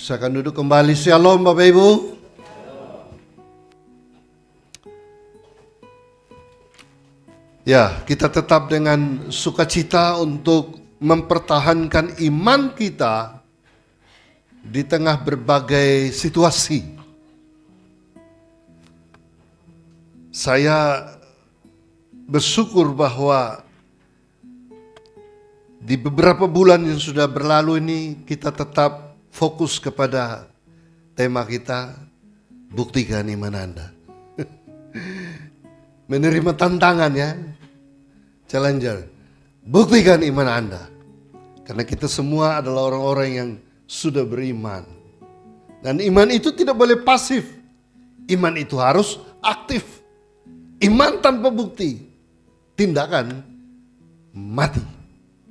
Silakan duduk kembali. Shalom Bapak Ibu. Ya, kita tetap dengan sukacita untuk mempertahankan iman kita di tengah berbagai situasi. Saya bersyukur bahwa di beberapa bulan yang sudah berlalu ini kita tetap fokus kepada tema kita, buktikan iman Anda. Menerima tantangan ya, challenger, buktikan iman Anda. Karena kita semua adalah orang-orang yang sudah beriman. Dan iman itu tidak boleh pasif, iman itu harus aktif. Iman tanpa bukti, tindakan mati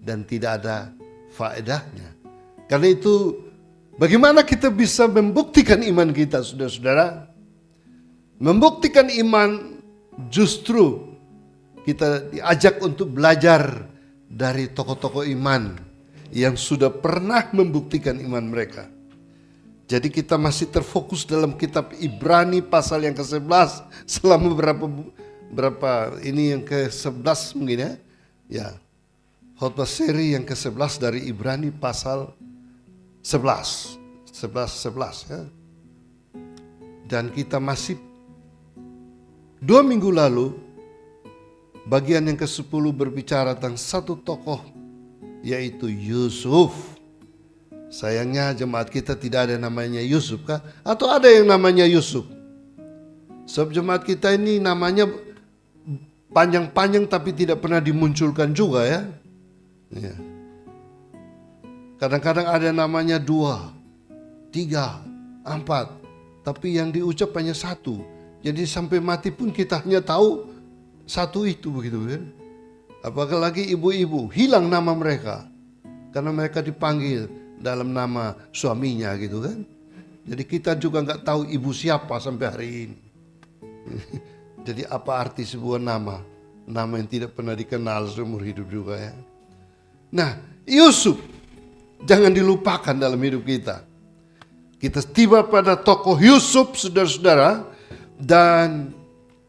dan tidak ada faedahnya. Karena itu bagaimana kita bisa membuktikan iman kita, saudara-saudara? Membuktikan iman justru kita diajak untuk belajar dari tokoh-tokoh iman yang sudah pernah membuktikan iman mereka. Jadi kita masih terfokus dalam kitab Ibrani pasal yang ke-11 selama berapa ini yang ke-11 mungkin ya. Ya. Khotbah seri yang ke-11 dari Ibrani pasal 11 ya. Dan kita masih 2 minggu lalu bagian yang ke-10 berbicara tentang satu tokoh yaitu Yusuf. Sayangnya jemaat kita tidak ada namanya Yusuf kah? Atau ada yang namanya Yusuf? Sebab jemaat kita ini namanya panjang-panjang tapi tidak pernah dimunculkan juga ya. Ya. Kadang-kadang ada namanya 2, 3, 4, tapi yang diucap hanya 1. Jadi sampai mati pun kita hanya tahu 1 itu begitu kan. Apalagi ibu-ibu, hilang nama mereka karena mereka dipanggil dalam nama suaminya gitu kan. Jadi kita juga nggak tahu ibu siapa sampai hari ini. Jadi apa arti sebuah nama? Nama yang tidak pernah dikenal seumur hidup juga ya. Nah, Yusuf jangan dilupakan dalam hidup kita. Kita tiba pada tokoh Yusuf, saudara-saudara, dan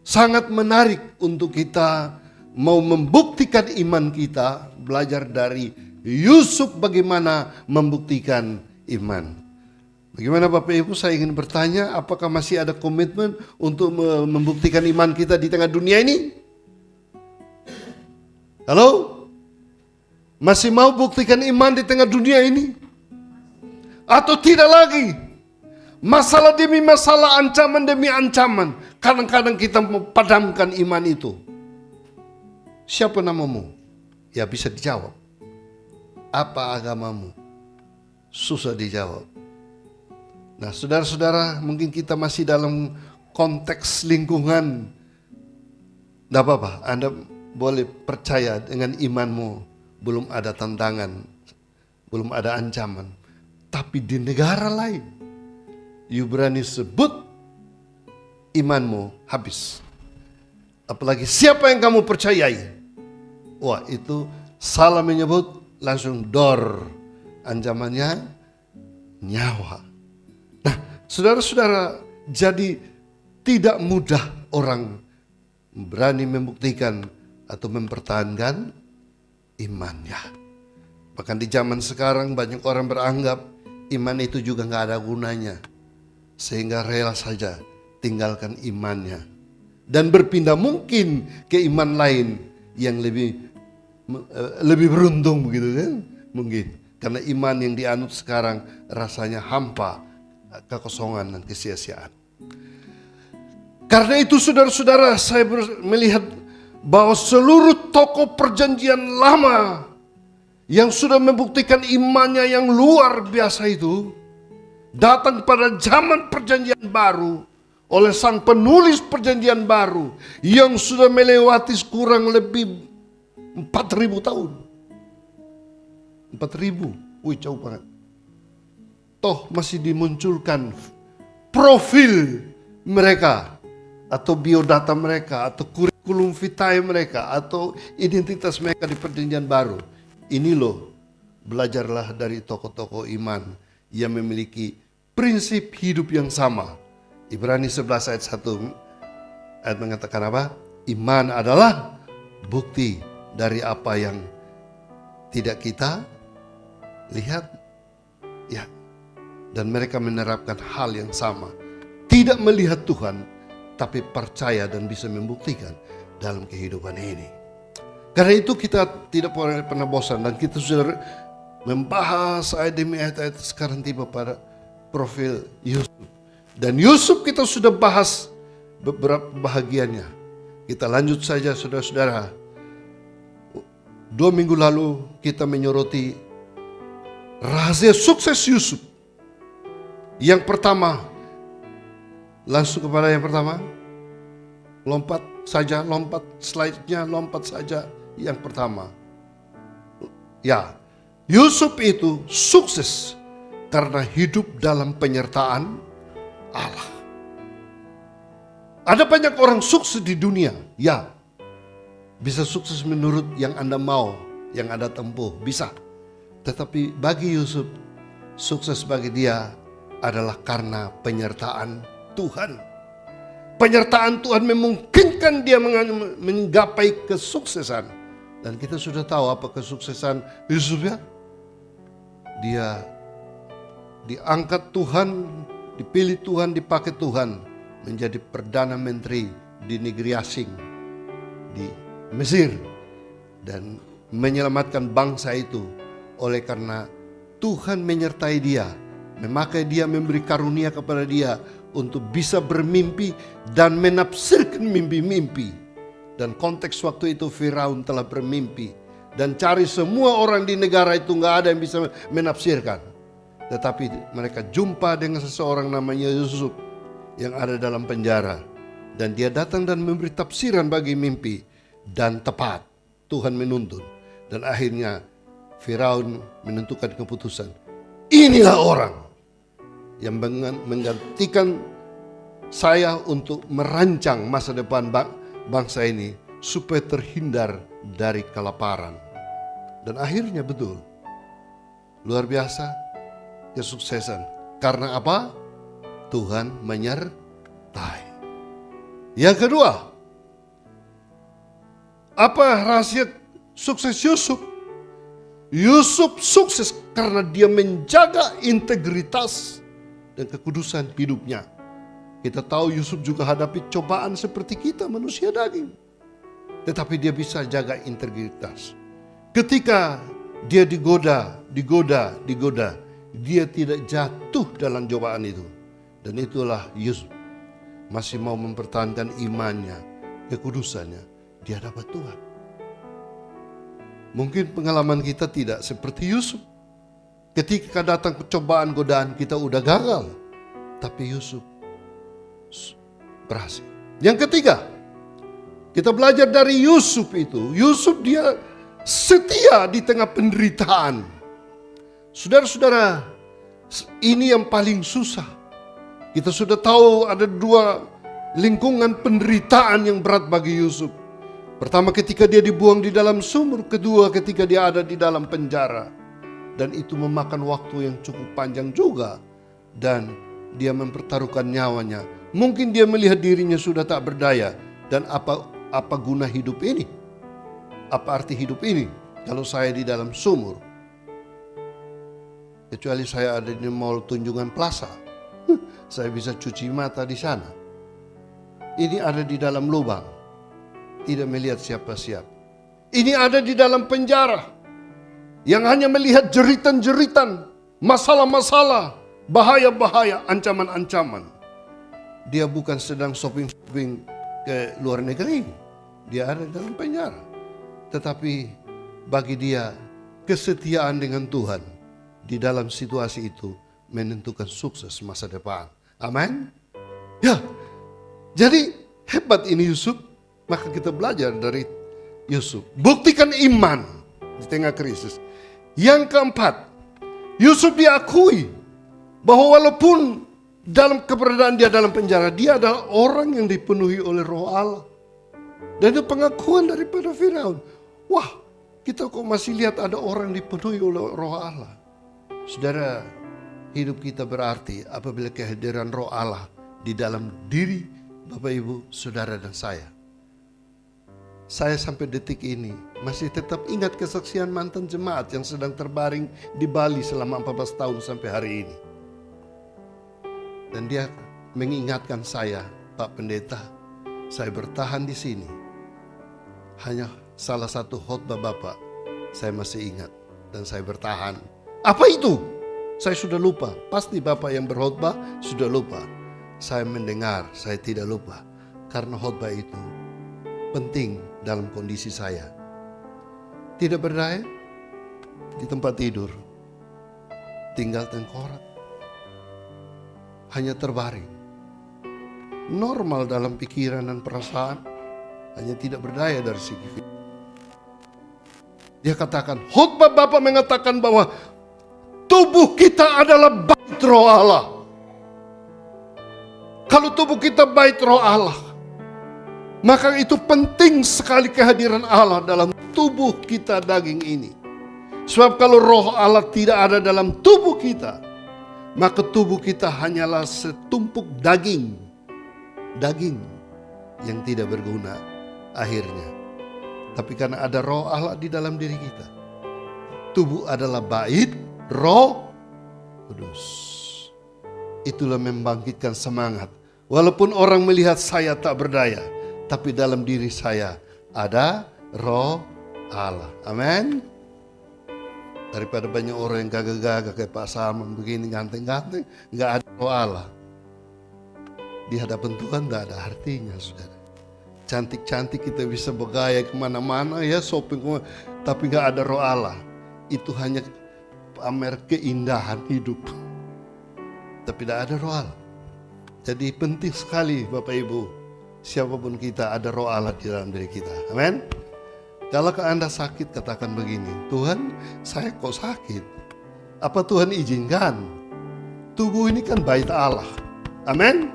sangat menarik untuk kita mau membuktikan iman kita, belajar dari Yusuf bagaimana membuktikan iman. Bagaimana Bapak Ibu, saya ingin bertanya, apakah masih ada komitmen untuk membuktikan iman kita di tengah dunia ini? Halo? Masih mau buktikan iman di tengah dunia ini? Atau tidak lagi? Masalah demi masalah, ancaman demi ancaman. Kadang-kadang kita memadamkan iman itu. Siapa namamu? Ya bisa dijawab. Apa agamamu? Susah dijawab. Nah saudara-saudara, mungkin kita masih dalam konteks lingkungan. Tidak apa-apa, Anda boleh percaya dengan imanmu. Belum ada tantangan, belum ada ancaman. Tapi di negara lain, you berani sebut imanmu habis. Apalagi siapa yang kamu percayai. Wah itu salah menyebut, langsung dor, ancamannya nyawa. Nah saudara-saudara, jadi tidak mudah orang berani membuktikan atau mempertahankan imannya. Bahkan di zaman sekarang banyak orang beranggap iman itu juga gak ada gunanya, sehingga rela saja tinggalkan imannya dan berpindah mungkin ke iman lain yang lebih beruntung begitu kan, mungkin karena iman yang dianut sekarang rasanya hampa, kekosongan dan kesia-siaan. Karena itu saudara-saudara, saya melihat bahwa seluruh tokoh perjanjian lama yang sudah membuktikan imannya yang luar biasa itu datang pada zaman perjanjian baru oleh sang penulis perjanjian baru yang sudah melewati kurang lebih 4.000 tahun. 4.000, wih jauh banget. Toh masih dimunculkan profil mereka atau biodata mereka atau kurikulum vitae mereka atau identitas mereka di perjanjian baru. Ini loh, belajarlah dari tokoh-tokoh iman yang memiliki prinsip hidup yang sama. Ibrani 11 ayat 1 ayat mengatakan apa? Iman adalah bukti dari apa yang tidak kita lihat. Ya. Dan mereka menerapkan hal yang sama. Tidak melihat Tuhan, tapi percaya dan bisa membuktikan dalam kehidupan ini. Karena itu kita tidak pernah bosan, dan kita sudah membahas ayat demi ayat sekarang tiba pada profil Yusuf. Dan Yusuf kita sudah bahas beberapa bahagiannya. Kita lanjut saja saudara-saudara. 2 minggu lalu kita menyoroti rahasia sukses Yusuf. Yang pertama, langsung kepada yang pertama. Lompat saja, lompat slide-nya, lompat saja yang pertama. Ya, Yusuf itu sukses karena hidup dalam penyertaan Allah. Ada banyak orang sukses di dunia, ya. Bisa sukses menurut yang Anda mau, yang Anda tempuh, bisa. Tetapi bagi Yusuf, sukses bagi dia adalah karena penyertaan Tuhan. Penyertaan Tuhan memungkinkan dia menggapai kesuksesan. Dan kita sudah tahu apa kesuksesan Yusuf ya. Dia diangkat Tuhan, dipilih Tuhan, dipakai Tuhan menjadi Perdana Menteri di negeri asing di Mesir. Dan menyelamatkan bangsa itu oleh karena Tuhan menyertai dia, memakai dia, memberi karunia kepada dia untuk bisa bermimpi dan menafsirkan mimpi-mimpi. Dan konteks waktu itu Firaun telah bermimpi dan cari semua orang di negara itu, gak ada yang bisa menafsirkan. Tetapi mereka jumpa dengan seseorang namanya Yusuf yang ada dalam penjara. Dan dia datang dan memberi tafsiran bagi mimpi. Dan tepat Tuhan menuntun. Dan akhirnya Firaun menentukan keputusan. Inilah orang yang menggantikan saya untuk merancang masa depan bangsa ini supaya terhindar dari kelaparan. Dan akhirnya betul, luar biasa kesuksesan. Karena apa? Tuhan menyertai. Yang kedua, apa rahasia sukses Yusuf? Yusuf sukses karena dia menjaga integritas dan kekudusan hidupnya. Kita tahu Yusuf juga hadapi cobaan seperti kita manusia daging. Tetapi dia bisa jaga integritas. Ketika dia digoda, dia tidak jatuh dalam cobaan itu. Dan itulah Yusuf. Masih mau mempertahankan imannya, kekudusannya di hadapan Tuhan. Mungkin pengalaman kita tidak seperti Yusuf. Ketika datang cobaan, godaan, kita udah gagal. Tapi Yusuf berhasil. Yang ketiga, kita belajar dari Yusuf itu. Yusuf dia setia di tengah penderitaan. Saudara-saudara, ini yang paling susah. Kita sudah tahu ada 2 lingkungan penderitaan yang berat bagi Yusuf. Pertama ketika dia dibuang di dalam sumur, kedua ketika dia ada di dalam penjara. Dan itu memakan waktu yang cukup panjang juga. Dan dia mempertaruhkan nyawanya. Mungkin dia melihat dirinya sudah tak berdaya. Dan apa guna hidup ini? Apa arti hidup ini kalau saya di dalam sumur? Kecuali saya ada di Mall Tunjungan Plaza. Saya bisa cuci mata di sana. Ini ada di dalam lubang. Tidak melihat siapa-siapa. Ini ada di dalam penjara. Yang hanya melihat jeritan-jeritan. Masalah-masalah. Bahaya-bahaya. Ancaman-ancaman. Dia bukan sedang shopping-shopping ke luar negeri. Dia ada di dalam penjara. Tetapi bagi dia kesetiaan dengan Tuhan di dalam situasi itu menentukan sukses masa depan. Amin. Ya. Jadi hebat ini Yusuf. Maka kita belajar dari Yusuf. Buktikan iman di tengah krisis. Yang keempat, Yusuf diakui bahwa walaupun dalam keberadaan dia dalam penjara, dia adalah orang yang dipenuhi oleh Roh Allah. Dan itu pengakuan daripada Firaun. Wah, kita kok masih lihat ada orang dipenuhi oleh Roh Allah. Saudara, hidup kita berarti apabila kehadiran Roh Allah di dalam diri Bapak, Ibu, Saudara, dan saya. Saya sampai detik ini masih tetap ingat kesaksian mantan jemaat yang sedang terbaring di Bali selama 14 tahun sampai hari ini. Dan dia mengingatkan saya, Pak Pendeta, saya bertahan di sini. Hanya salah satu khotbah Bapak saya masih ingat dan saya bertahan. Apa itu? Saya sudah lupa. Pasti Bapak yang berkhotbah sudah lupa. Saya mendengar, saya tidak lupa. Karena khotbah itu penting dalam kondisi saya. Tidak berdaya di tempat tidur, tinggal tengkorak, hanya terbaring. Normal dalam pikiran dan perasaan, hanya tidak berdaya dari segi fisik. Dia katakan, khotbah Bapak mengatakan bahwa tubuh kita adalah bait Roh Allah. Kalau tubuh kita bait Roh Allah, maka itu penting sekali kehadiran Allah dalam tubuh kita daging ini. Sebab kalau Roh Allah tidak ada dalam tubuh kita, maka tubuh kita hanyalah setumpuk daging. Daging yang tidak berguna akhirnya. Tapi karena ada Roh Allah di dalam diri kita, tubuh adalah bait Roh Kudus. Itulah membangkitkan semangat. Walaupun orang melihat saya tak berdaya, tapi dalam diri saya ada Roh Allah. Amin. Daripada banyak orang yang gagah-gagah kayak Pak Salman begini ganteng-ganteng, nggak ada Roh Allah. Di hadapan Tuhan nggak ada artinya, saudara. Cantik-cantik kita bisa bergaya kemana-mana ya, shopping kemana, tapi nggak ada Roh Allah. Itu hanya pamer keindahan hidup, tapi tidak ada Roh Allah. Jadi penting sekali Bapak Ibu, siapapun kita ada Roh Allah di dalam diri kita. Amin. Kalau Anda sakit, katakan begini, Tuhan, saya kok sakit? Apa Tuhan izinkan? Tubuh ini kan bait Allah. Amin.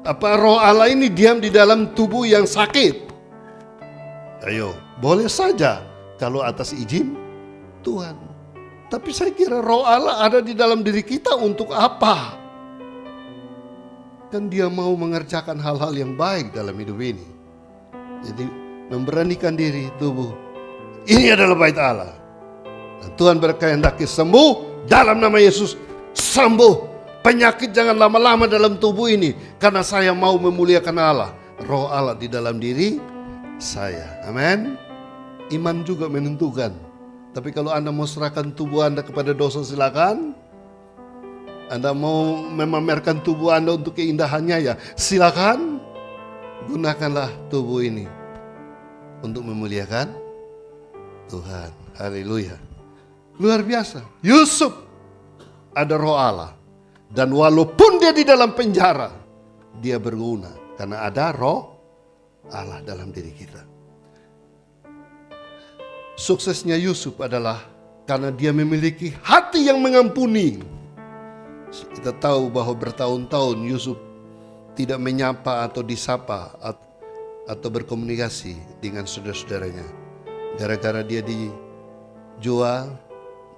Apa Roh Allah ini diam di dalam tubuh yang sakit? Ayo, boleh saja kalau atas izin Tuhan. Tapi saya kira Roh Allah ada di dalam diri kita untuk apa? Kan dia mau mengerjakan hal-hal yang baik dalam hidup ini. Jadi memberanikan diri tubuh. Ini adalah bait Allah. Dan Tuhan berkehendaki sembuh dalam nama Yesus. Sembuh. Penyakit jangan lama-lama dalam tubuh ini. Karena saya mau memuliakan Allah. Roh Allah di dalam diri saya. Amin. Iman juga menentukan. Tapi kalau Anda mau serahkan tubuh Anda kepada dosa, silakan. Anda mau memamerkan tubuh Anda untuk keindahannya, ya silakan. Gunakanlah tubuh ini untuk memuliakan Tuhan. Haleluya. Luar biasa. Yusuf ada Roh Allah. Dan walaupun dia di dalam penjara, dia berguna. Karena ada Roh Allah dalam diri kita. Suksesnya Yusuf adalah karena dia memiliki hati yang mengampuni. Kita tahu bahwa bertahun-tahun Yusuf tidak menyapa atau disapa atau berkomunikasi dengan saudara-saudaranya. Gara-gara dia dijual,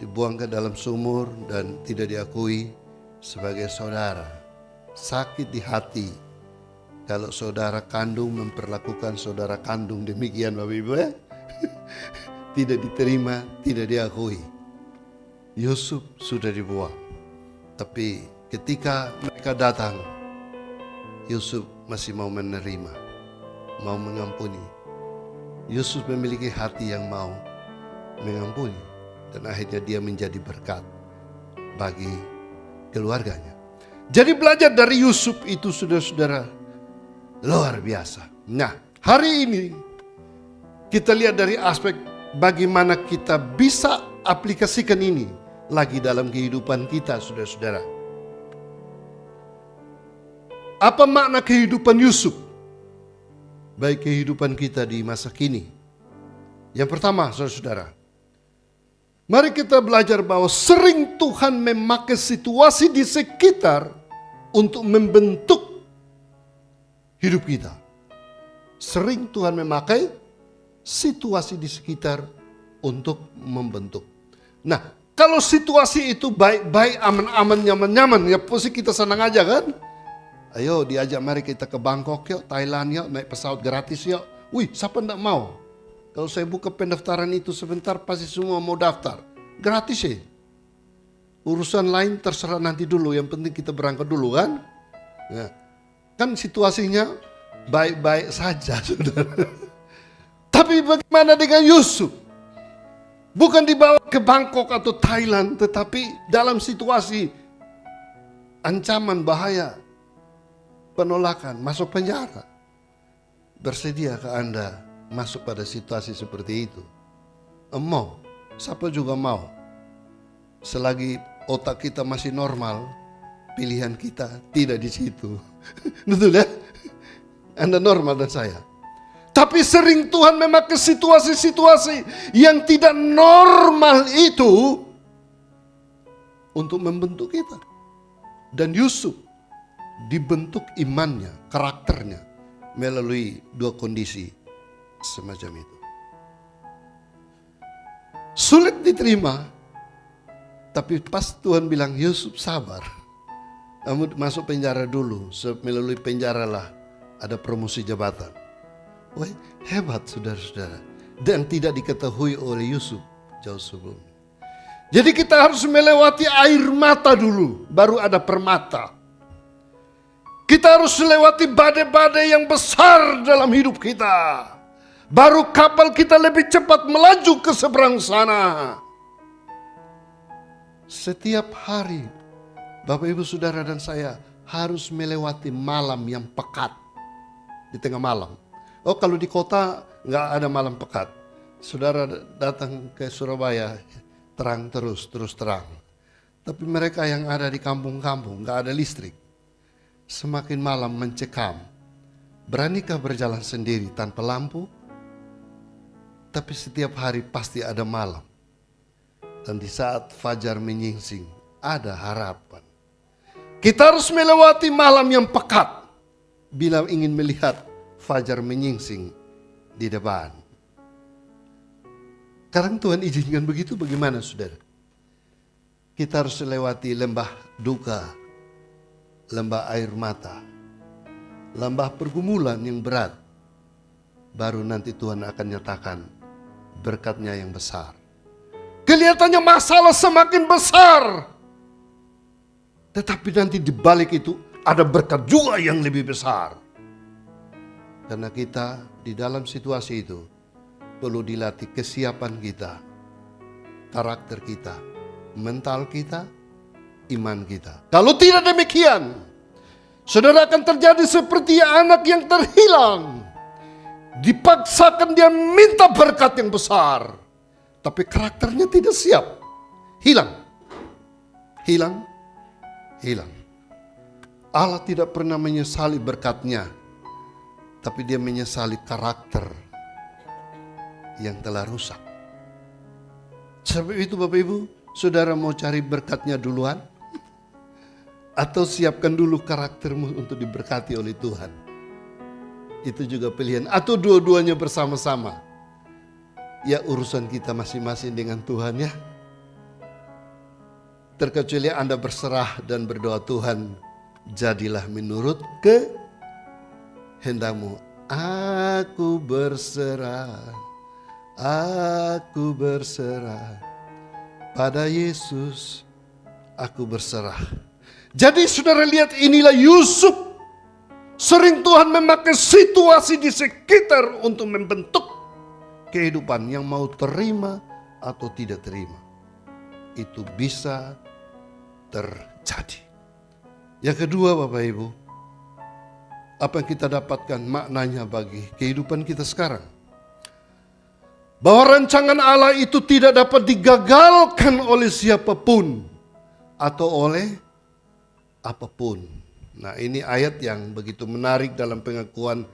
dibuang ke dalam sumur dan tidak diakui sebagai saudara. Sakit di hati kalau saudara kandung memperlakukan saudara kandung demikian, Bapak Ibu ya. Tidak diterima, tidak diakui. Yusuf sudah dibuang. Tapi ketika mereka datang, Yusuf masih mau menerima, mau mengampuni. Yusuf memiliki hati yang mau mengampuni. Dan akhirnya dia menjadi berkat bagi keluarganya. Jadi belajar dari Yusuf itu, saudara-saudara, luar biasa. Nah, hari ini kita lihat dari aspek bagaimana kita bisa aplikasikan ini lagi dalam kehidupan kita, saudara-saudara. Apa makna kehidupan Yusuf? Baik kehidupan kita di masa kini. Yang pertama, saudara-saudara, mari kita belajar bahwa sering Tuhan memakai situasi di sekitar untuk membentuk hidup kita. Sering Tuhan memakai situasi di sekitar untuk membentuk. Nah, Kalau situasi itu baik-baik, aman-aman, nyaman-nyaman, ya pasti kita senang aja kan? Ayo diajak mari kita ke Bangkok yuk, Thailand yuk, naik pesawat gratis yuk. Wih, siapa enggak mau? Kalau saya buka pendaftaran itu sebentar pasti semua mau daftar. Gratis ya. Urusan lain terserah nanti dulu, yang penting kita berangkat dulu kan? Ya. Kan situasinya baik-baik saja, saudara. Tapi bagaimana dengan Yusuf? Bukan dibawa ke Bangkok atau Thailand, tetapi dalam situasi ancaman, bahaya, penolakan, masuk penjara. Bersediakah Anda masuk pada situasi seperti itu? Mau, siapa juga mau. Selagi otak kita masih normal, pilihan kita tidak di situ. Betul ya? Anda normal dan saya. Tapi sering Tuhan memakai situasi-situasi yang tidak normal itu untuk membentuk kita. Dan Yusuf dibentuk imannya, karakternya melalui dua kondisi semacam itu. Sulit diterima, tapi pas Tuhan bilang Yusuf sabar, kamu masuk penjara dulu, melalui penjara lah ada promosi jabatan. Wah, hebat saudara-saudara. Dan tidak diketahui oleh Yusuf jauh sebelumnya. Jadi kita harus melewati air mata dulu, baru ada permata. Kita harus melewati badai-badai yang besar dalam hidup kita. Baru kapal kita lebih cepat melaju ke seberang sana. Setiap hari, Bapak Ibu Saudara dan saya harus melewati malam yang pekat. Di tengah malam. Oh, kalau di kota nggak ada malam pekat. Saudara datang ke Surabaya, terang terus terang. Tapi mereka yang ada di kampung-kampung nggak ada listrik. Semakin malam mencekam. Beranikah berjalan sendiri tanpa lampu? Tapi setiap hari pasti ada malam. Dan di saat fajar menyingsing, ada harapan. Kita harus melewati malam yang pekat bila ingin melihat fajar menyingsing di depan. Sekarang Tuhan izinkan begitu, bagaimana saudara? Kita harus melewati lembah duka, lembah air mata, lembah pergumulan yang berat. Baru nanti Tuhan akan nyatakan berkat-Nya yang besar. Kelihatannya masalah semakin besar, tetapi nanti di balik itu ada berkat juga yang lebih besar. Karena kita di dalam situasi itu perlu dilatih kesiapan kita, karakter kita, mental kita, iman kita. Kalau tidak demikian, saudara akan terjadi seperti anak yang terhilang. Dipaksakan dia minta berkat yang besar, tapi karakternya tidak siap. Hilang. Allah tidak pernah menyesali berkat-Nya, tapi Dia menyesali karakter yang telah rusak. Sebab itu Bapak Ibu, saudara mau cari berkat-Nya duluan? Atau siapkan dulu karaktermu untuk diberkati oleh Tuhan? Itu juga pilihan. Atau dua-duanya bersama-sama? Ya urusan kita masing-masing dengan Tuhan ya. Terkecuali Anda berserah dan berdoa, Tuhan jadilah menurut kehendakmu. Aku berserah pada Yesus, aku berserah. Jadi saudara lihat, inilah Yusuf. Sering Tuhan memakai situasi di sekitar untuk membentuk kehidupan yang mau terima atau tidak terima. Itu bisa terjadi. Yang kedua Bapak Ibu, apa yang kita dapatkan maknanya bagi kehidupan kita sekarang? Bahwa rancangan Allah itu tidak dapat digagalkan oleh siapapun atau oleh apapun. Nah, ini ayat yang begitu menarik dalam pengakuan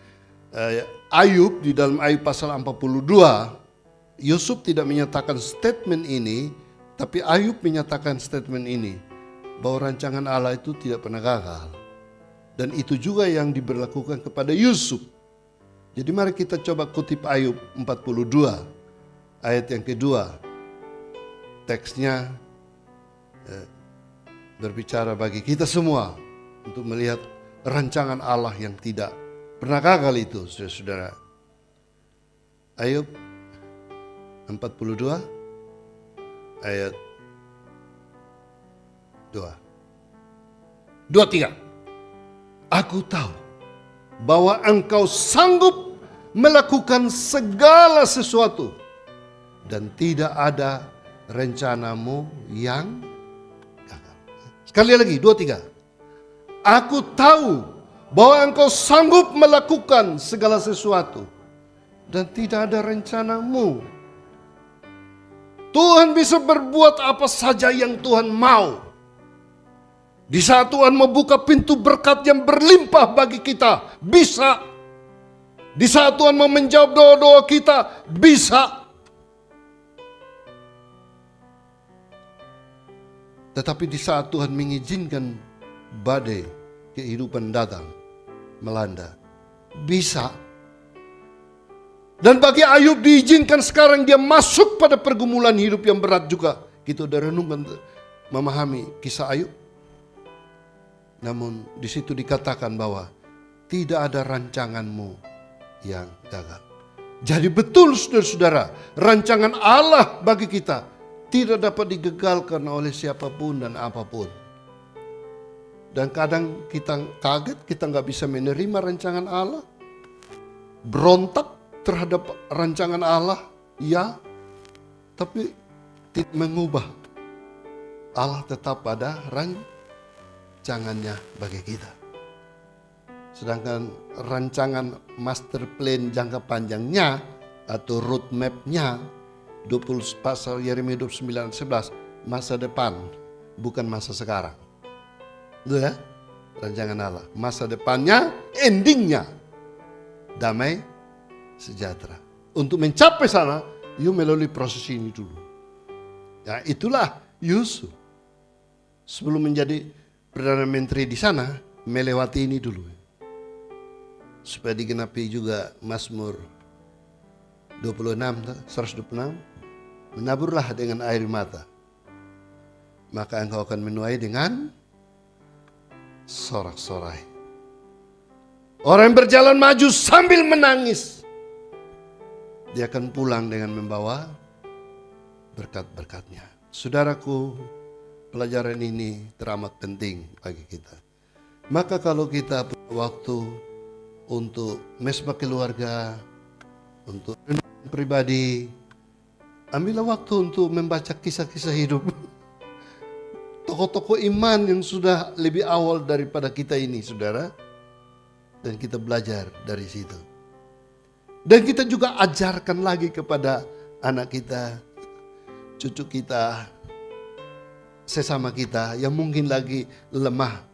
Ayub di dalam Ayub pasal 42. Yusuf tidak menyatakan statement ini, tapi Ayub menyatakan statement ini, bahwa rancangan Allah itu tidak pernah gagal. Dan itu juga yang diberlakukan kepada Yusuf. Jadi mari kita coba kutip Ayub 42 ayat yang kedua. Teksnya berbicara bagi kita semua untuk melihat rancangan Allah yang tidak pernah gagal itu, saudara-saudara. Ayub 42 ayat 23. Aku tahu bahwa engkau sanggup melakukan segala sesuatu dan tidak ada rencanamu yang gagal. Sekali lagi, 23. Aku tahu bahwa engkau sanggup melakukan segala sesuatu dan tidak ada rencanamu. Tuhan bisa berbuat apa saja yang Tuhan mau. Di saat Tuhan membuka pintu berkat yang berlimpah bagi kita, bisa. Di saat Tuhan mau menjawab doa-doa kita, bisa. Tetapi di saat Tuhan mengizinkan badai kehidupan datang, melanda, bisa. Dan bagi Ayub diizinkan sekarang dia masuk pada pergumulan hidup yang berat juga. Kita udah renungkan, memahami kisah Ayub. Namun di situ dikatakan bahwa tidak ada rancanganmu yang gagal. Jadi betul saudara-saudara, rancangan Allah bagi kita tidak dapat digagalkan oleh siapapun dan apapun. Dan kadang kita kaget, kita nggak bisa menerima rancangan Allah. Berontak terhadap rancangan Allah, ya. Tapi tidak mengubah. Allah tetap ada rancangannya bagi kita. Sedangkan rancangan master plan jangka panjangnya atau roadmap-nya 20 pasal Yeremia 29:11, masa depan bukan masa sekarang. Itu ya, rancangan Allah. Masa depannya, endingnya damai sejahtera. Untuk mencapai sana, you melalui proses ini dulu. Ya, itulah Yusuf. Sebelum menjadi Perdana Menteri di sana, melewati ini dulu. Supaya digenapi juga Mazmur 126, menaburlah dengan air mata, maka engkau akan menuai dengan sorak-sorai. Orang yang berjalan maju sambil menangis, dia akan pulang dengan membawa berkat-berkatnya. Saudaraku, pelajaran ini teramat penting bagi kita. Maka kalau kita punya waktu untuk mesbah keluarga, untuk renungan pribadi, ambillah waktu untuk membaca kisah-kisah hidup tokoh-tokoh iman yang sudah lebih awal daripada kita ini, saudara. Dan kita belajar dari situ. Dan kita juga ajarkan lagi kepada anak kita, cucu kita, sesama kita yang mungkin lagi lemah,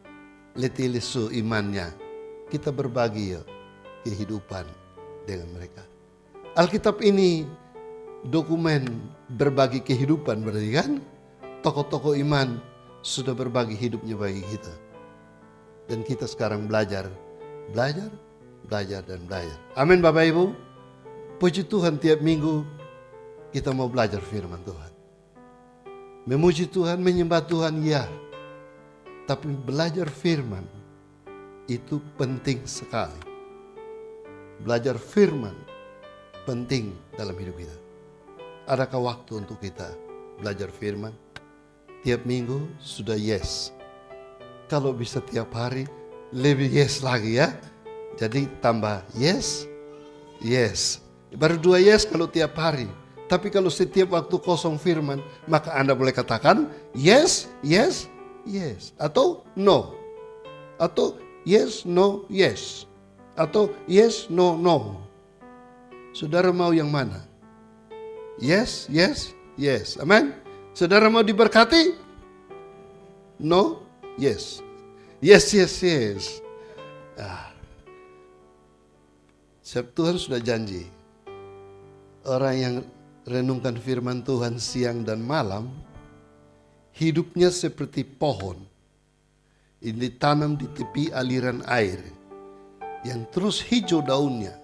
letih lesu imannya. Kita berbagi ya kehidupan dengan mereka. Alkitab ini dokumen berbagi kehidupan, berarti kan? Tokoh-tokoh iman sudah berbagi hidupnya bagi kita. Dan kita sekarang belajar. Amin Bapak Ibu. Puji Tuhan, tiap minggu kita mau belajar firman Tuhan. Memuji Tuhan, menyembah Tuhan, ya. Tapi belajar firman itu penting sekali. Belajar firman penting dalam hidup kita. Adakah waktu untuk kita belajar firman? Tiap minggu sudah yes. Kalau bisa tiap hari, lebih yes lagi ya. Jadi tambah yes. Baru 2 yes kalau tiap hari. Tapi kalau setiap waktu kosong firman, maka Anda boleh katakan yes. Atau no. Atau yes, no, yes. Atau yes, no, no. Saudara mau yang mana? Yes. Amin. Saudara mau diberkati? No, yes. Yes. Sebab Tuhan sudah janji, orang yang renungkan firman Tuhan siang dan malam, hidupnya seperti pohon yang ditanam di tepi aliran air, yang terus hijau daunnya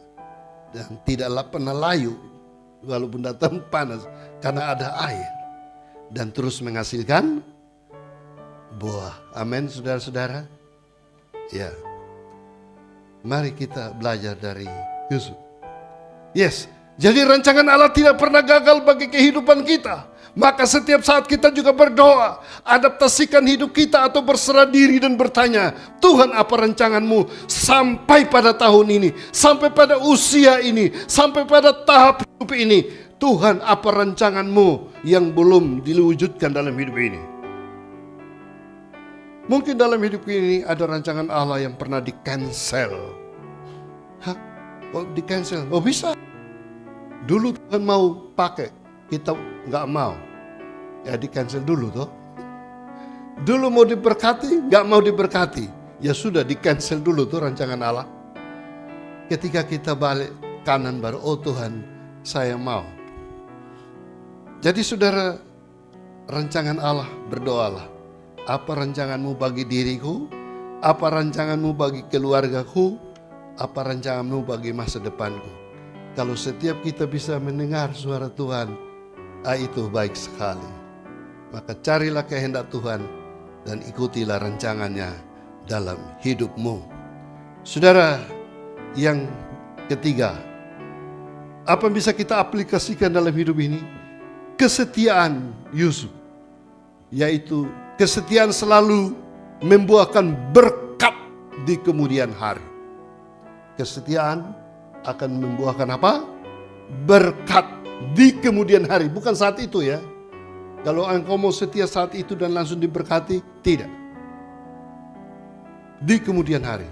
dan tidaklah pernah layu walaupun datang panas, karena ada air, dan terus menghasilkan buah. Amin, saudara-saudara. Ya. Mari kita belajar dari Yusuf. Yes, jadi rancangan Allah tidak pernah gagal bagi kehidupan kita. Maka setiap saat kita juga berdoa, adaptasikan hidup kita atau berserah diri dan bertanya, Tuhan apa rancanganmu sampai pada tahun ini, sampai pada usia ini, sampai pada tahap hidup ini. Tuhan apa rancanganmu yang belum diwujudkan dalam hidup ini. Mungkin dalam hidup ini ada rancangan Allah yang pernah di-cancel. Hah? Kok di-cancel? Oh bisa. Dulu Tuhan mau pakai, kita nggak mau. Ya di-cancel dulu toh. Dulu mau diberkati, nggak mau diberkati. Ya sudah di-cancel dulu tuh rancangan Allah. Ketika kita balik kanan baru, oh Tuhan saya mau. Jadi saudara, rancangan Allah, berdoalah. Apa rancanganmu bagi diriku? Apa rancanganmu bagi keluargaku? Apa rancanganmu bagi masa depanku? Kalau setiap kita bisa mendengar suara Tuhan, itu baik sekali. Maka carilah kehendak Tuhan dan ikutilah rancangannya dalam hidupmu. Saudara, yang ketiga, apa yang bisa kita aplikasikan dalam hidup ini? Kesetiaan Yusuf, yaitu kesetiaan selalu membuahkan berkat di kemudian hari. Kesetiaan akan membuahkan apa? Berkat di kemudian hari, bukan saat itu ya. Kalau engkau mau setia saat itu dan langsung diberkati, tidak. Di kemudian hari.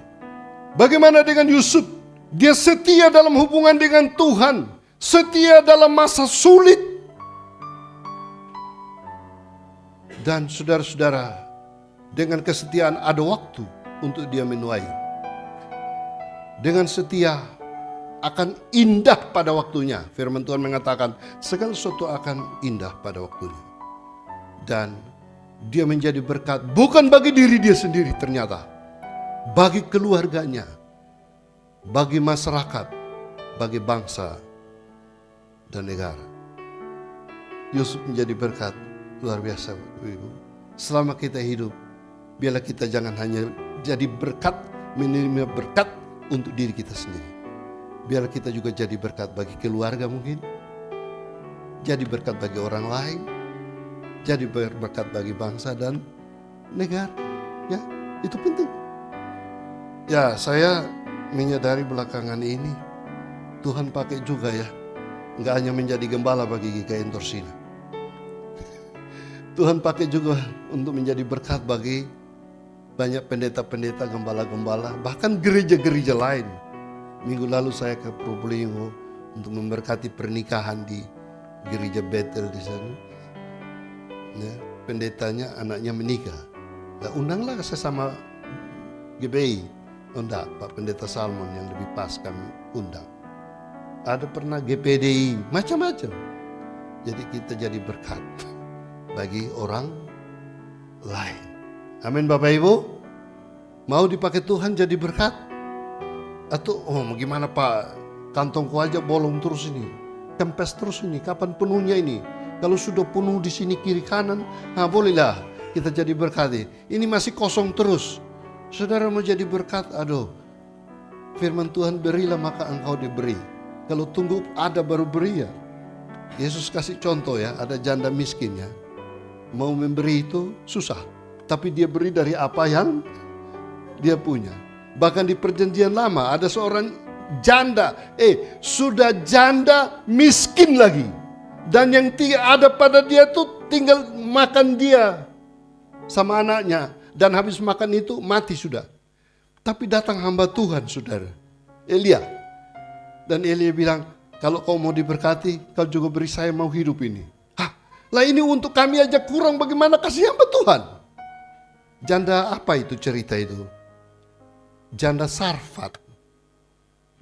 Bagaimana dengan Yusuf? Dia setia dalam hubungan dengan Tuhan, setia dalam masa sulit. Dan saudara-saudara, dengan kesetiaan ada waktu untuk dia menuai. Dengan setia akan indah pada waktunya. Firman Tuhan mengatakan segala sesuatu akan indah pada waktunya. Dan dia menjadi berkat bukan bagi diri dia sendiri ternyata. Bagi keluarganya, bagi masyarakat, bagi bangsa dan negara. Yusuf menjadi berkat luar biasa, Ibu. Selama kita hidup, biarlah kita jangan hanya jadi berkat, menerima berkat untuk diri kita sendiri. Biarlah kita juga jadi berkat bagi keluarga mungkin, jadi berkat bagi orang lain, jadi berkat bagi bangsa dan negara. Ya, itu penting. Ya, saya menyadari belakangan ini Tuhan pakai juga ya, nggak hanya menjadi gembala bagi GKI Torsina. Tuhan pakai juga untuk menjadi berkat bagi banyak pendeta-pendeta, gembala-gembala, bahkan gereja-gereja lain. Minggu lalu saya ke Probolinggo untuk memberkati pernikahan di gereja Bethel di sana. Ya, pendetanya anaknya menikah. Nah, undanglah saya sama GBI. Oh enggak, Pak Pendeta Salmon yang lebih pas kami undang. Ada pernah GPDI, macam-macam. Jadi kita jadi berkat bagi orang lain. Amin Bapak Ibu. Mau dipakai Tuhan jadi berkat? Atau gimana Pak, kantongku aja bolong terus ini, kempes terus ini, kapan penuhnya ini? Kalau sudah penuh di sini kiri kanan, bolehlah kita jadi berkat. Ini masih kosong terus. Saudara mau jadi berkat, firman Tuhan berilah maka engkau diberi. Kalau tunggu ada baru beri ya. Yesus kasih contoh ya, ada janda miskin ya. Mau memberi itu susah, tapi dia beri dari apa yang dia punya. Bahkan di perjanjian lama ada seorang janda, sudah janda miskin lagi. Dan yang ada pada dia tuh tinggal makan dia sama anaknya. Dan habis makan itu mati sudah. Tapi datang hamba Tuhan saudara, Elia. Dan Elia bilang, kalau kau mau diberkati, kau juga beri saya mau hidup ini. Lah ini untuk kami aja kurang, bagaimana kasih hamba Tuhan? Janda apa itu cerita itu? Janda Sarfat.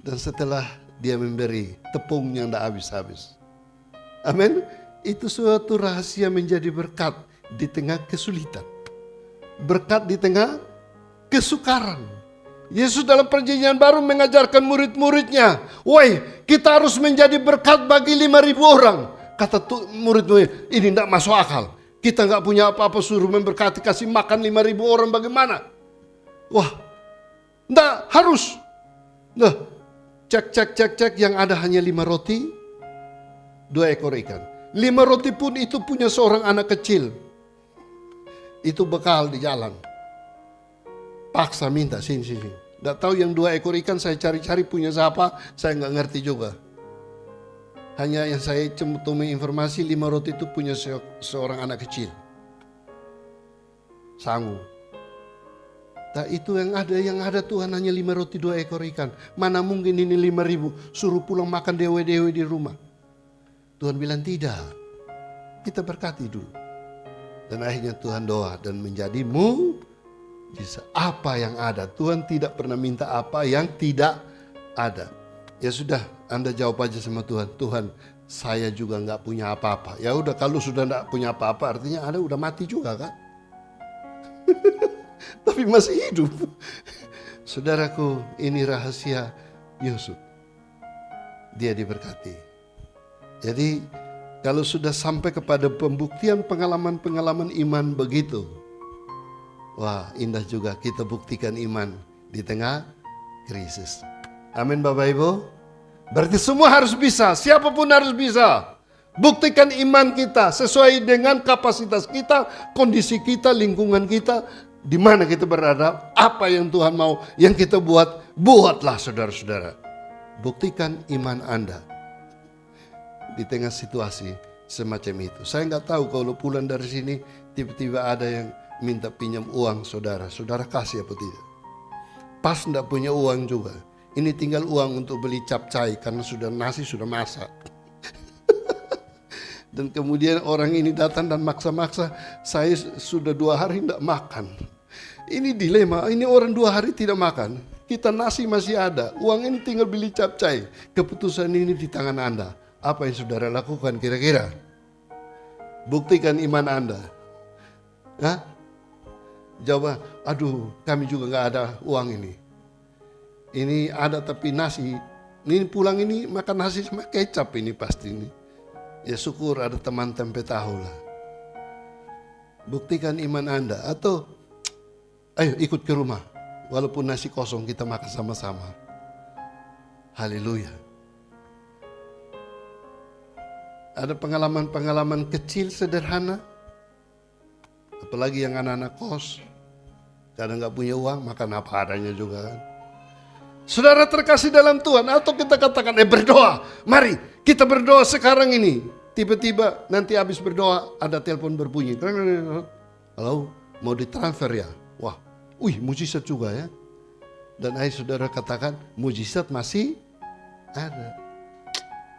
Dan setelah dia memberi tepung yang tidak habis-habis. Amin. Itu suatu rahasia menjadi berkat di tengah kesulitan. Berkat di tengah kesukaran. Yesus dalam perjanjian baru mengajarkan murid-muridnya, woi kita harus menjadi berkat bagi 5.000 orang. Kata murid-murid, ini tidak masuk akal. Kita nggak punya apa-apa suruh memberkati, kasih makan 5.000 orang bagaimana? Wah, enggak harus. Nah, cek yang ada hanya 5 roti, 2 ekor ikan. 5 roti pun itu punya seorang anak kecil. Itu bekal di jalan. Paksa minta, sini. Nggak tahu yang 2 ekor ikan saya cari-cari punya siapa, saya nggak ngerti juga. Hanya yang saya temui informasi 5 roti itu punya seorang anak kecil. Sanggup. Nah itu yang ada Tuhan hanya 5 roti 2 ekor ikan. Mana mungkin ini 5.000 suruh pulang makan dewe-dewe di rumah. Tuhan bilang tidak. Kita berkati dulu. Dan akhirnya Tuhan doa dan menjadi mujizat. Apa yang ada. Tuhan tidak pernah minta apa yang tidak ada. Ya sudah, Anda jawab aja sama Tuhan. Tuhan, saya juga nggak punya apa-apa. Ya udah, kalau sudah nggak punya apa-apa, artinya Anda udah mati juga kan? Tapi masih hidup. Saudaraku, ini rahasia Yusuf. Dia diberkati. Jadi, kalau sudah sampai kepada pembuktian pengalaman-pengalaman iman begitu, wah, indah juga kita buktikan iman di tengah krisis. Amin Bapak Ibu. Berarti semua harus bisa, siapapun harus bisa. Buktikan iman kita sesuai dengan kapasitas kita, kondisi kita, lingkungan kita, di mana kita berada, apa yang Tuhan mau, yang kita buatlah saudara-saudara. Buktikan iman Anda di tengah situasi semacam itu. Saya nggak tahu kalau pulang dari sini tiba-tiba ada yang minta pinjam uang saudara kasih apa tidak? Pas nggak punya uang juga. Ini tinggal uang untuk beli capcay karena nasi sudah masak. Dan kemudian orang ini datang dan maksa-maksa, saya sudah 2 hari tidak makan. Ini dilema, ini orang 2 hari tidak makan. Kita nasi masih ada, uang ini tinggal beli capcay. Keputusan ini di tangan Anda. Apa yang saudara lakukan kira-kira? Buktikan iman Anda. Hah? Jawab, aduh kami juga nggak ada uang ini. Ini ada tapi nasi, ini pulang ini makan nasi sama kecap ini pasti ini. Ya syukur ada teman tempe tahu lah. Buktikan iman Anda. Atau ayo ikut ke rumah. Walaupun nasi kosong kita makan sama-sama. Haleluya. Ada pengalaman-pengalaman kecil sederhana. Apalagi yang anak-anak kos. Kadang gak punya uang makan apa adanya juga kan. Saudara terkasih dalam Tuhan, atau kita katakan berdoa. Mari kita berdoa sekarang ini. Tiba-tiba nanti habis berdoa ada telepon berbunyi. Halo, mau ditransfer ya? Wah, mujizat juga ya. Dan saudara katakan mujizat masih ada.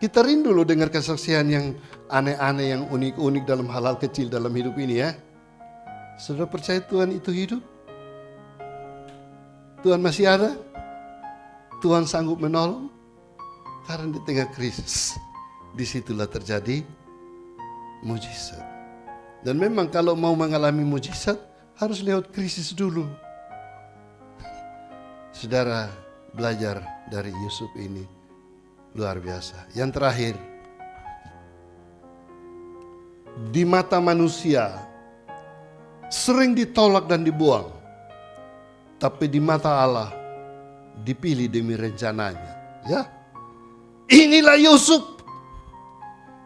Kita rindu loh dengar kesaksian yang aneh-aneh, yang unik-unik dalam hal-hal kecil dalam hidup ini ya. Saudara percaya Tuhan itu hidup? Tuhan masih ada? Tuhan sanggup menolong? Karena di tengah krisis, disitulah terjadi mujizat. Dan memang kalau mau mengalami mujizat, harus lewat krisis dulu. Saudara belajar dari Yusuf ini luar biasa. Yang terakhir, di mata manusia sering ditolak dan dibuang, tapi di mata Allah dipilih demi rencananya. Ya, inilah Yusuf,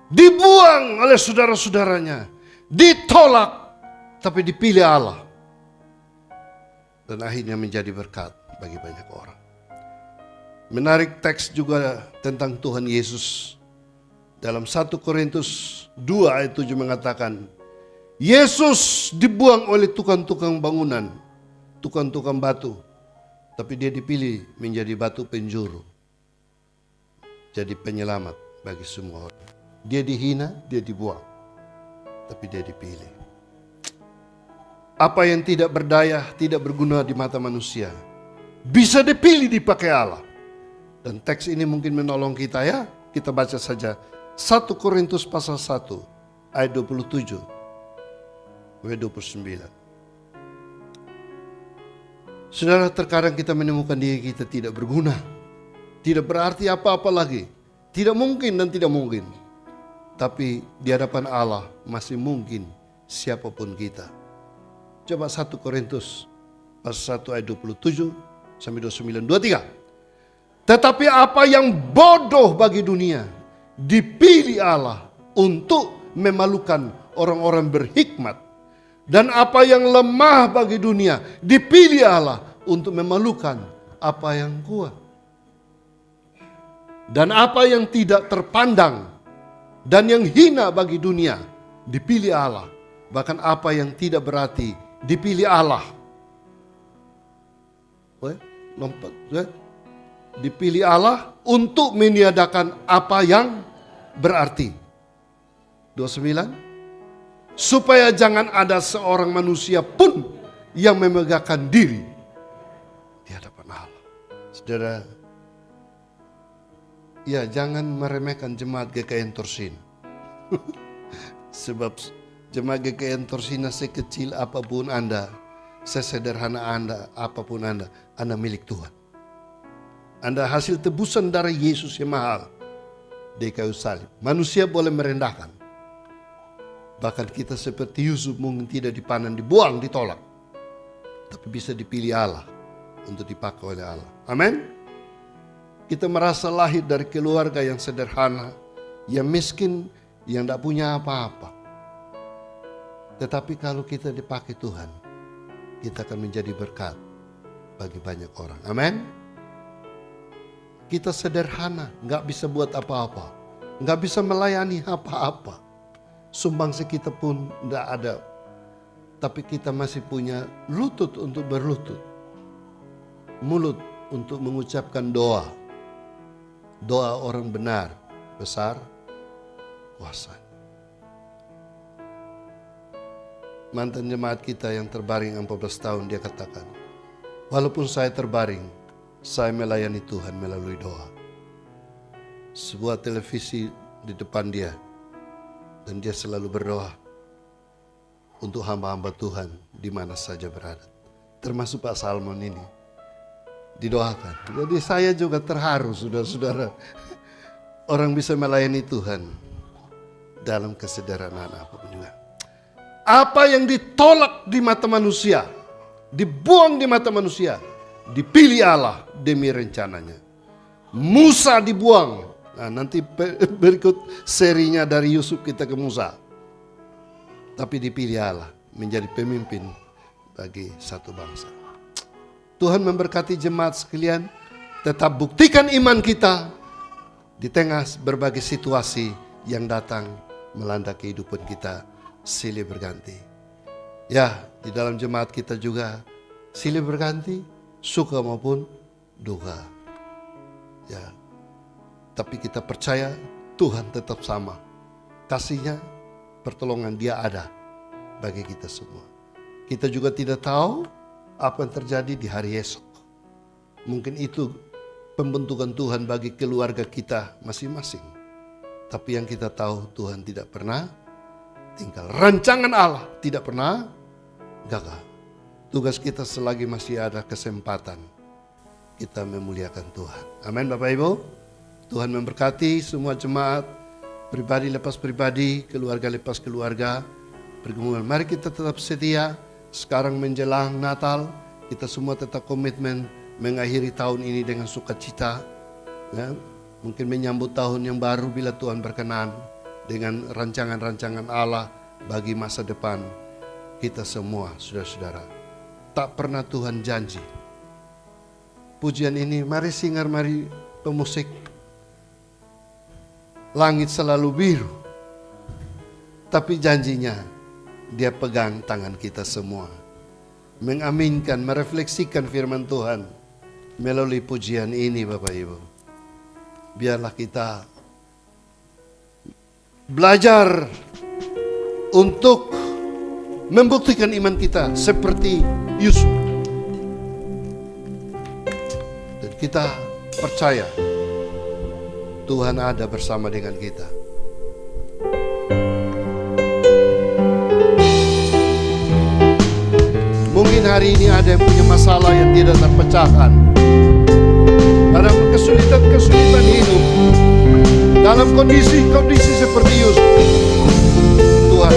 dibuang oleh saudara-saudaranya, ditolak, tapi dipilih Allah, dan akhirnya menjadi berkat bagi banyak orang. Menarik teks juga tentang Tuhan Yesus. Dalam 1 Korintus 2 ayat 7 mengatakan, Yesus dibuang oleh tukang-tukang bangunan, tukang-tukang batu, tapi dia dipilih menjadi batu penjuru, jadi penyelamat bagi semua orang. Dia dihina, dia dibuang, tapi dia dipilih. Apa yang tidak berdaya, tidak berguna di mata manusia, bisa dipilih dipakai Allah. Dan teks ini mungkin menolong kita ya. Kita baca saja 1 Korintus pasal 1 ayat 27 sampai 29. Saudara, terkadang kita menemukan diri kita tidak berguna, tidak berarti apa-apa lagi, tidak mungkin dan tidak mungkin. Tapi di hadapan Allah masih mungkin siapapun kita. Coba 1 Korintus pasal 1 ayat 27 sampai 29, 23. Tetapi apa yang bodoh bagi dunia dipilih Allah untuk memalukan orang-orang berhikmat. Dan apa yang lemah bagi dunia dipilih Allah untuk memalukan apa yang kuat. Dan apa yang tidak terpandang dan yang hina bagi dunia dipilih Allah. Bahkan apa yang tidak berarti dipilih Allah. Dipilih Allah untuk meniadakan apa yang berarti. 29. Supaya jangan ada seorang manusia pun yang memegahkan diri di hadapan Allah. Saudara, ya jangan meremehkan jemaat GKI Torsin. Sebab jemaat GKI Torsin sekecil apapun Anda, sesederhana Anda, apapun Anda milik Tuhan. Anda hasil tebusan darah Yesus yang mahal di kayu salib. Manusia boleh merendahkan. Bahkan kita seperti Yusuf mungkin tidak dipandang, dibuang, ditolak. Tapi bisa dipilih Allah untuk dipakai oleh Allah. Amin. Kita merasa lahir dari keluarga yang sederhana, yang miskin, yang tidak punya apa-apa. Tetapi kalau kita dipakai Tuhan, kita akan menjadi berkat bagi banyak orang. Amin. Kita sederhana, nggak bisa buat apa-apa, nggak bisa melayani apa-apa. Sumbangsi kita pun tidak ada. Tapi kita masih punya lutut untuk berlutut. Mulut untuk mengucapkan doa. Doa orang benar, besar, kuasa. Mantan jemaat kita yang terbaring 14 tahun, dia katakan, walaupun saya terbaring, saya melayani Tuhan melalui doa. Sebuah televisi di depan dia. Dan dia selalu berdoa untuk hamba-hamba Tuhan di mana saja berada. Termasuk Pak Salmon ini. Didoakan. Jadi saya juga terharu, saudara-saudara. Orang bisa melayani Tuhan dalam kesederhanaan apapun juga. Apa yang ditolak di mata manusia, dibuang di mata manusia, dipilih Allah demi rencananya. Musa dibuang. Nah, nanti berikut serinya dari Yusuf kita ke Musa. Tapi dipilih Allah menjadi pemimpin bagi satu bangsa. Tuhan memberkati jemaat sekalian. Tetap buktikan iman kita di tengah berbagai situasi yang datang melanda kehidupan kita silih berganti. Ya, di dalam jemaat kita juga silih berganti, suka maupun duka. Ya. Tapi kita percaya Tuhan tetap sama. Kasihnya, pertolongan Dia ada bagi kita semua. Kita juga tidak tahu apa yang terjadi di hari esok. Mungkin itu pembentukan Tuhan bagi keluarga kita masing-masing. Tapi yang kita tahu Tuhan tidak pernah tinggal. Rancangan Allah tidak pernah gagal. Tugas kita selagi masih ada kesempatan, kita memuliakan Tuhan. Amin Bapak Ibu. Tuhan memberkati semua jemaat, pribadi lepas pribadi, keluarga lepas keluarga, pergumulan. Mari kita tetap setia, sekarang menjelang Natal, kita semua tetap komitmen mengakhiri tahun ini dengan sukacita. Ya, mungkin menyambut tahun yang baru bila Tuhan berkenan, dengan rancangan-rancangan Allah bagi masa depan kita semua, saudara-saudara. Tak pernah Tuhan janji. Pujian ini, mari singar, mari pemusik. Langit selalu biru, tapi janjinya Dia pegang tangan kita semua. Mengaminkan, merefleksikan firman Tuhan melalui pujian ini Bapak Ibu. Biarlah kita belajar untuk membuktikan iman kita seperti Yusuf. Dan kita percaya Tuhan ada bersama dengan kita. Mungkin hari ini ada yang punya masalah yang tidak terpecahkan. Ada kesulitan-kesulitan hidup. Dalam kondisi seperti Yusuf, Tuhan